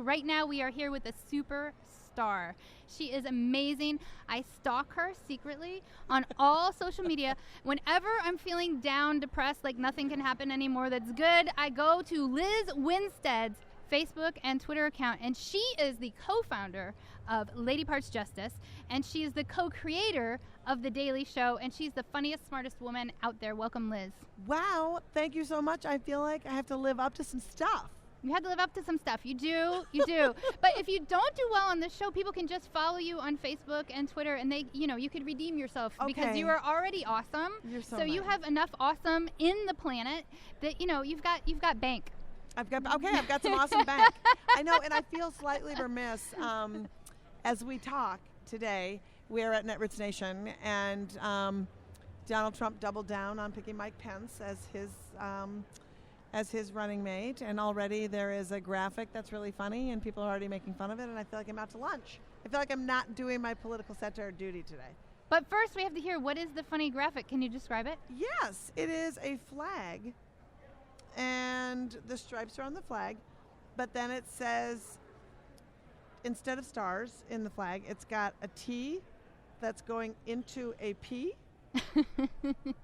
Right now, we are here with a superstar. She is amazing. I stalk her secretly on all social media. Whenever I'm feeling down, depressed, like nothing can happen anymore that's good, I go to Liz Winstead's Facebook and Twitter account, and she is the co-founder of Lady Parts Justice, and she is the co-creator of The Daily Show, and she's the funniest, smartest woman out there. Welcome, Liz. Wow, thank you so much. I feel like I have to live up to some stuff. You had to live up to some stuff. You do. But if you don't do well on this show, people can just follow you on Facebook and Twitter, and you could redeem yourself because you are already awesome. You're so you nice. have enough awesome in the planet that you've got bank. I've got some awesome bank. I know, and I feel slightly remiss as we talk today. We are at Netroots Nation, and Donald Trump doubled down on picking Mike Pence as his running mate, and already there is a graphic that's really funny, and people are already making fun of it, and I feel like I'm out to lunch. I feel like I'm not doing my political satire duty today. But first, we have to hear, what is the funny graphic? Can you describe it? Yes, it is a flag, and the stripes are on the flag, but then it says, instead of stars in the flag, it's got a T that's going into a P.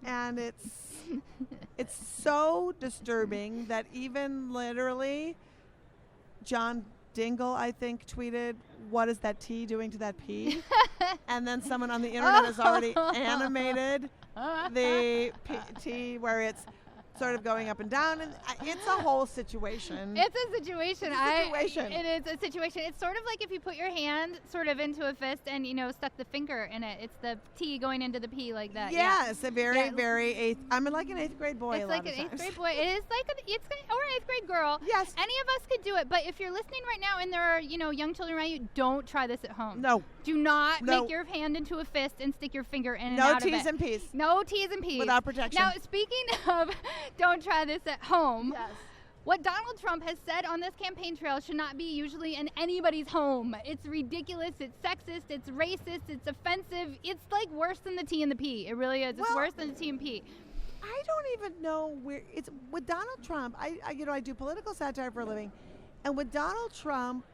And it's so disturbing that even literally John Dingle, I think, tweeted, "What is that T doing to that P?" And then someone on the internet has already animated the T where it's sort of going up and down, and it's a whole situation. It's a situation. It is a situation. It's sort of like if you put your hand sort of into a fist and stuck the finger in it. It's the T going into the P like that. Yes, a very eighth. I'm like an eighth grade boy. It's like an eighth grade boy. It is like or an eighth grade girl. Yes. Any of us could do it. But if you're listening right now and there are young children around you, don't try this at home. No. Do not make your hand into a fist and stick your finger in and out of it. No T's and P's. No T's and P's. Without protection. Now, speaking of don't try this at home. Yes. What Donald Trump has said on this campaign trail should not be usually in anybody's home. It's ridiculous, it's sexist, it's racist, it's offensive. It's like worse than the T and the P. It really is. It's worse than the T and P. I don't even know where it's with Donald Trump. I do political satire for a living, and with Donald Trump,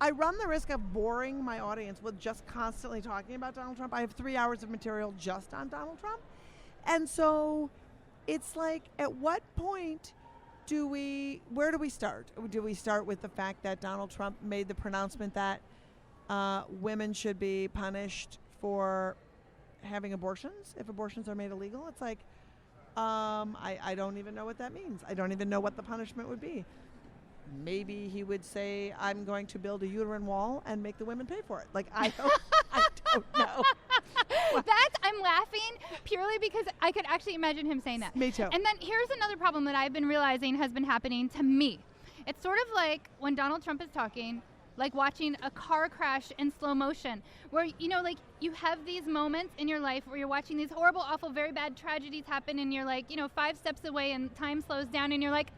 I run the risk of boring my audience with just constantly talking about Donald Trump. I have 3 hours of material just on Donald Trump, and so it's like, at what point where do we start? Do we start with the fact that Donald Trump made the pronouncement that women should be punished for having abortions if abortions are made illegal? It's like, I don't even know what that means. I don't even know what the punishment would be. Maybe he would say, "I'm going to build a uterine wall and make the women pay for it." Like, I don't know. I'm laughing purely because I could actually imagine him saying that. Me too. And then here's another problem that I've been realizing has been happening to me. It's sort of like when Donald Trump is talking, like watching a car crash in slow motion, where, like you have these moments in your life where you're watching these horrible, awful, very bad tragedies happen, and you're like, 5 steps away and time slows down and you're like,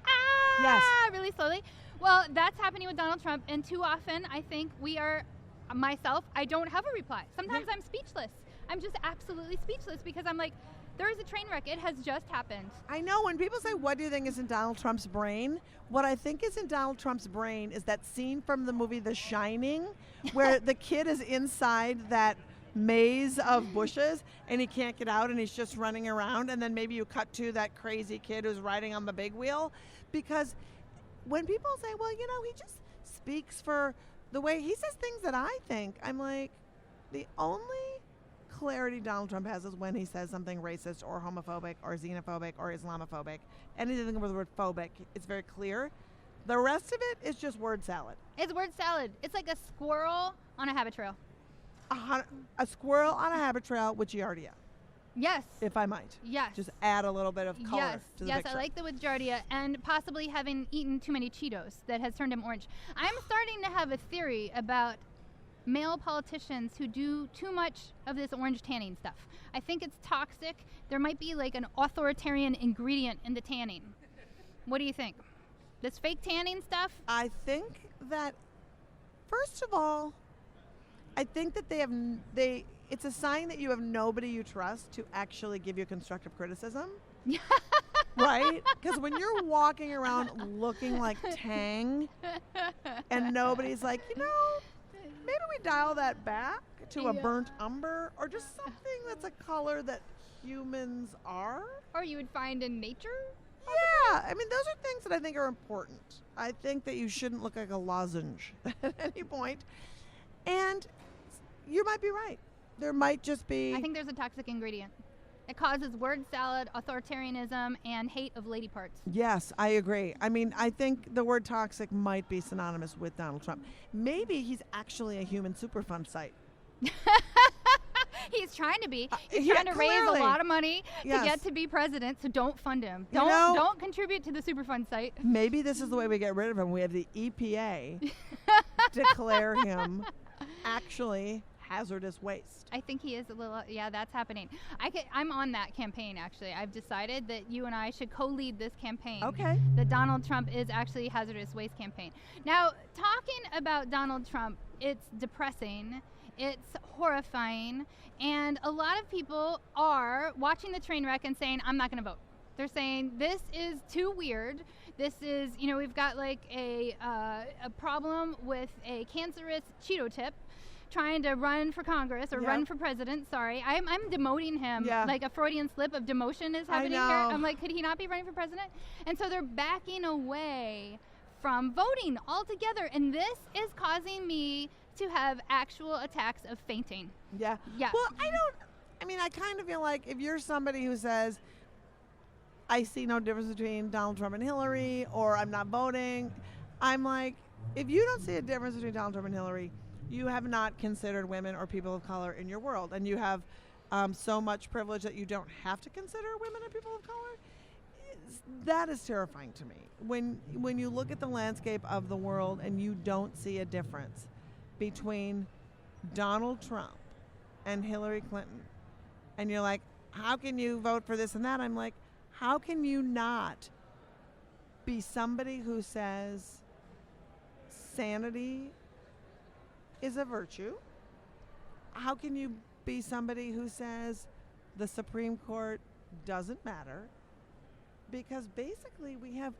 Yes. really slowly. Well, that's happening with Donald Trump, and too often I think I don't have a reply. Sometimes I'm speechless. I'm just absolutely speechless because I'm like, there is a train wreck. It has just happened. I know when people say, "What do you think is in Donald Trump's brain?" What I think is in Donald Trump's brain is that scene from the movie The Shining where the kid is inside that maze of bushes and he can't get out and he's just running around, and then maybe you cut to that crazy kid who's riding on the big wheel. Because when people say, "Well, he just speaks for the way he says things that I think," I'm like, the only clarity Donald Trump has is when he says something racist or homophobic or xenophobic or Islamophobic. Anything with the word phobic, it's very clear. The rest of it is just word salad. It's word salad. It's like a squirrel on a habit trail. A squirrel on a habit trail with Giardia. Yes. If I might. Yes. Just add a little bit of color to the picture. Yes, I like the with Giardia, and possibly having eaten too many Cheetos that has turned him orange. I'm starting to have a theory about male politicians who do too much of this orange tanning stuff. I think it's toxic. There might be like an authoritarian ingredient in the tanning. What do you think? This fake tanning stuff? I think that, first of all, I think that it's a sign that you have nobody you trust to actually give you constructive criticism. right? Because when you're walking around looking like Tang and nobody's like, maybe we dial that back to a burnt umber or just something that's a color that humans are. Or you would find in nature? Yeah, I mean, those are things that I think are important. I think that you shouldn't look like a lozenge at any point. And you might be right. There might just be... I think there's a toxic ingredient. It causes word salad, authoritarianism, and hate of lady parts. Yes, I agree. I mean, I think the word toxic might be synonymous with Donald Trump. Maybe he's actually a human Superfund site. He's trying to be. He's trying to raise a lot of money to get to be president, so don't fund him. Don't contribute to the Superfund site. Maybe this is the way we get rid of him. We have the EPA declare him actually hazardous waste. I think he is a little, that's happening. I'm on that campaign, actually. I've decided that you and I should co-lead this campaign. Okay. The Donald Trump is actually hazardous waste campaign. Now, talking about Donald Trump, it's depressing, it's horrifying, and a lot of people are watching the train wreck and saying, I'm not going to vote. They're saying, this is too weird. This is, we've got like a problem with a cancerous Cheeto tip trying to run for Congress or run for president. Sorry, I'm demoting him. Like a Freudian slip of demotion is happening here. I'm like, could he not be running for president? And so they're backing away from voting altogether, and this is causing me to have actual attacks of fainting. Yeah. Well, I kind of feel like if you're somebody who says, I see no difference between Donald Trump and Hillary, or I'm not voting, I'm like, if you don't see a difference between Donald Trump and Hillary, you have not considered women or people of color in your world, and you have so much privilege that you don't have to consider women and people of color. That is terrifying to me. When you look at the landscape of the world and you don't see a difference between Donald Trump and Hillary Clinton, and you're like, how can you vote for this and that? I'm like, how can you not be somebody who says sanity is a virtue? How can you be somebody who says the Supreme Court doesn't matter? Because basically we have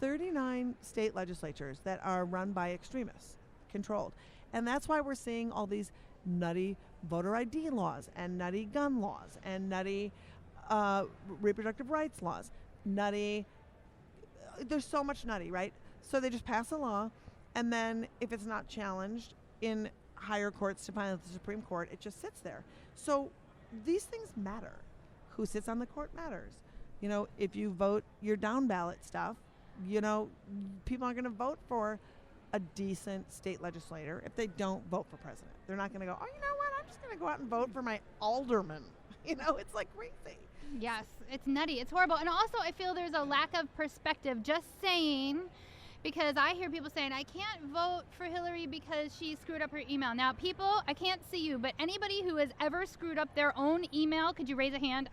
39 state legislatures that are run by extremists, controlled. And that's why we're seeing all these nutty voter ID laws and nutty gun laws and nutty reproductive rights laws. Nutty, there's so much nutty, right? So they just pass a law, and then if it's not challenged in higher courts to finally the Supreme Court, it just sits there. So these things matter. Who sits on the court matters. If you vote your down ballot stuff, people aren't going to vote for a decent state legislator if they don't vote for president. They're not going to go, oh, you know what? I'm just going to go out and vote for my alderman. It's like crazy. Yes, it's nutty. It's horrible. And also, I feel there's a lack of perspective. Just saying, because I hear people saying, I can't vote for Hillary because she screwed up her email. Now, people, I can't see you, but anybody who has ever screwed up their own email, could you raise a hand?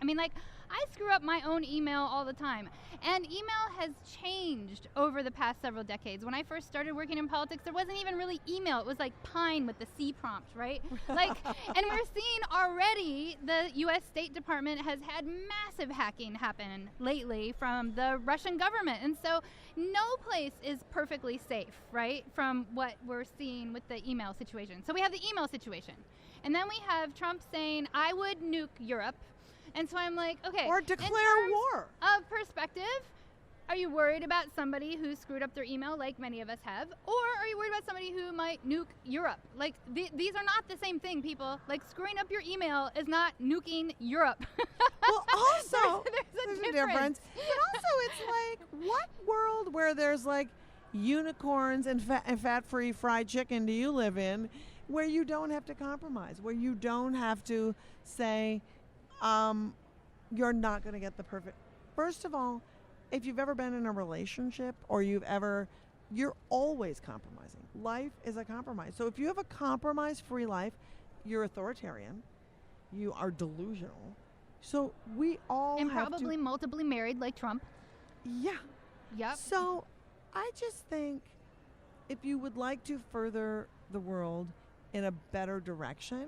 I screw up my own email all the time. And email has changed over the past several decades. When I first started working in politics, there wasn't even really email. It was like Pine with the C prompt, right? And we're seeing already the U.S. State Department has had massive hacking happen lately from the Russian government. And so no place is perfectly safe, right, from what we're seeing with the email situation. So we have the email situation. And then we have Trump saying, I would nuke Europe. And so I'm like, okay. Or declare war. Of perspective, are you worried about somebody who screwed up their email like many of us have? Or are you worried about somebody who might nuke Europe? These are not the same thing, people. Screwing up your email is not nuking Europe. Well, also, there's a difference. But also, it's like, what world where there's unicorns and fat-free fried chicken do you live in where you don't have to compromise, where you don't have to say, you're not going to get the perfect. First of all, if you've ever been in a relationship or you're always compromising. Life is a compromise. So if you have a compromise-free life, you're authoritarian. You are delusional. So we all and have probably multiply married like Trump. Yeah. Yep. So I just think if you would like to further the world in a better direction,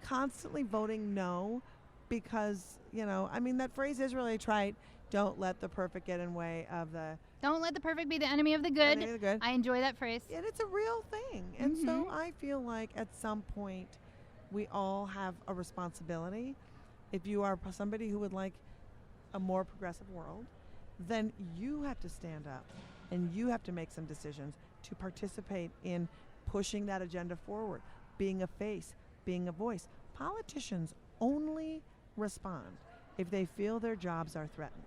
constantly voting no, because, that phrase is really trite. Don't let the perfect get in way of the Don't let the perfect be the enemy of the good. enemy of the good. I enjoy that phrase. And it's a real thing. And so Mhm. I feel like at some point we all have a responsibility. If you are somebody who would like a more progressive world, then you have to stand up and you have to make some decisions to participate in pushing that agenda forward, being a face, being a voice. Politicians only respond if they feel their jobs are threatened.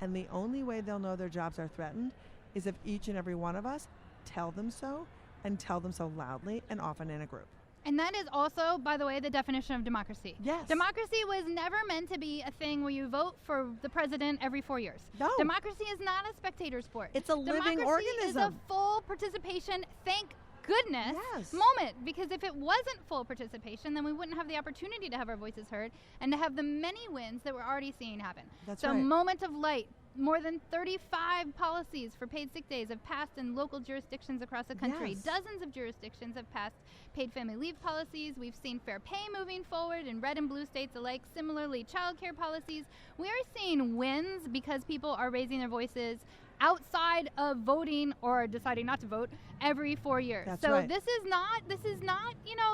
And the only way they'll know their jobs are threatened is if each and every one of us tell them so, and tell them so loudly and often in a group. And that is also, by the way, the definition of democracy. Yes. Democracy was never meant to be a thing where you vote for the president every 4 years. No. Democracy is not a spectator sport. It's a living Democracy is a organism. full participation, thank goodness, Yes. moment. Because if it wasn't full participation, then we wouldn't have the opportunity to have our voices heard and to have the many wins that we're already seeing happen. That's so right. moment of light. More than 35 policies for paid sick days have passed in local jurisdictions across the country. Yes. Dozens of jurisdictions have passed paid family leave policies. We've seen fair pay moving forward in red and blue states alike. Similarly, child care policies. We are seeing wins because people are raising their voices outside of voting or deciding not to vote every 4 years. That's so right. this is not,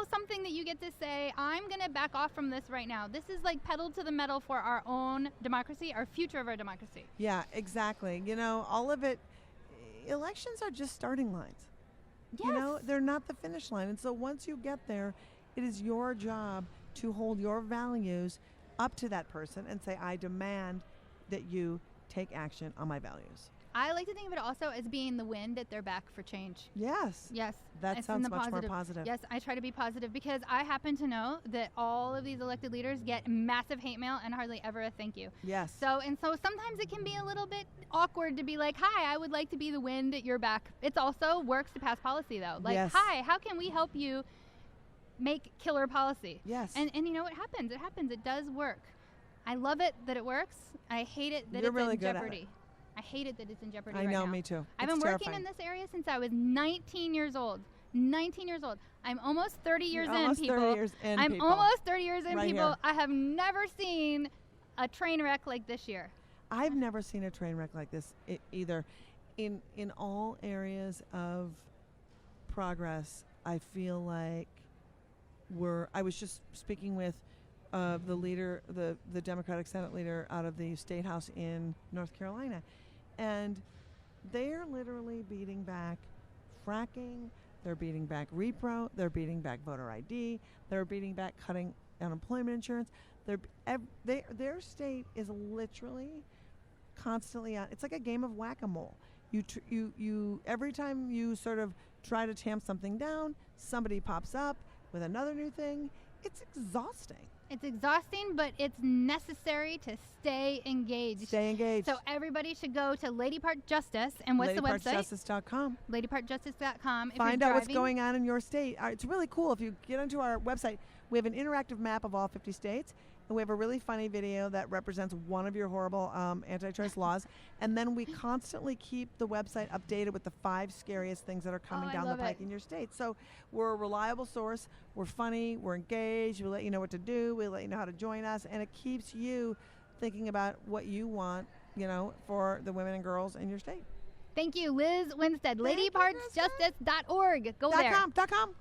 something that you get to say, I'm going to back off from this right now. This is like pedal to the metal for our own democracy, our future of our democracy. Yeah, exactly. All of it, elections are just starting lines. Yes. They're not the finish line. And so once you get there, it is your job to hold your values up to that person and say, I demand that you take action on my values. I like to think of it also as being the wind at their back for change. Yes. Yes. That it's sounds in the much more positive. Yes, I try to be positive because I happen to know that all of these elected leaders get massive hate mail and hardly ever a thank you. Yes. So sometimes it can be a little bit awkward to be like, hi, I would like to be the wind at your back. It also works to pass policy though. Like, Yes. hi, how can we help you make killer policy? Yes. And you know what happens? It happens. It does work. I love it that it works. I hate it that You're it's really in good at jeopardy. it. I hate it that it's in jeopardy I right know, now. me too. I've It's been working terrifying. in this area since I was 19 years old. 19 years old. I'm almost 30 years You're in, almost people. 30 years in, I'm people. almost 30 years in, Right people. here. I have never seen a train wreck like this year. I've never seen a train wreck like this either. In all areas of progress, I feel like I was just speaking with the leader, the Democratic Senate leader out of the State House in North Carolina, and they're literally beating back fracking, they're beating back repro, they're beating back voter ID, they're beating back cutting unemployment insurance. Their state is literally constantly on. It's like a game of whack-a-mole. You every time you sort of try to tamp something down, somebody pops up with another new thing. It's exhausting. It's exhausting, but it's necessary to stay engaged. Stay engaged. So everybody should go to Lady Part Justice. And what's the website? LadyPartsJustice.com. LadyPartJustice.com. Find out what's going on in your state. It's really cool. If you get onto our website, we have an interactive map of all 50 states. And we have a really funny video that represents one of your horrible antitrust laws. And then we constantly keep the website updated with the 5 scariest things that are coming down the pike in your state. So we're a reliable source. We're funny. We're engaged. We let you know what to do. We let you know how to join us. And it keeps you thinking about what you want, for the women and girls in your state. Thank you, Liz Winstead. LadyPartsJustice.org. Go there. .com.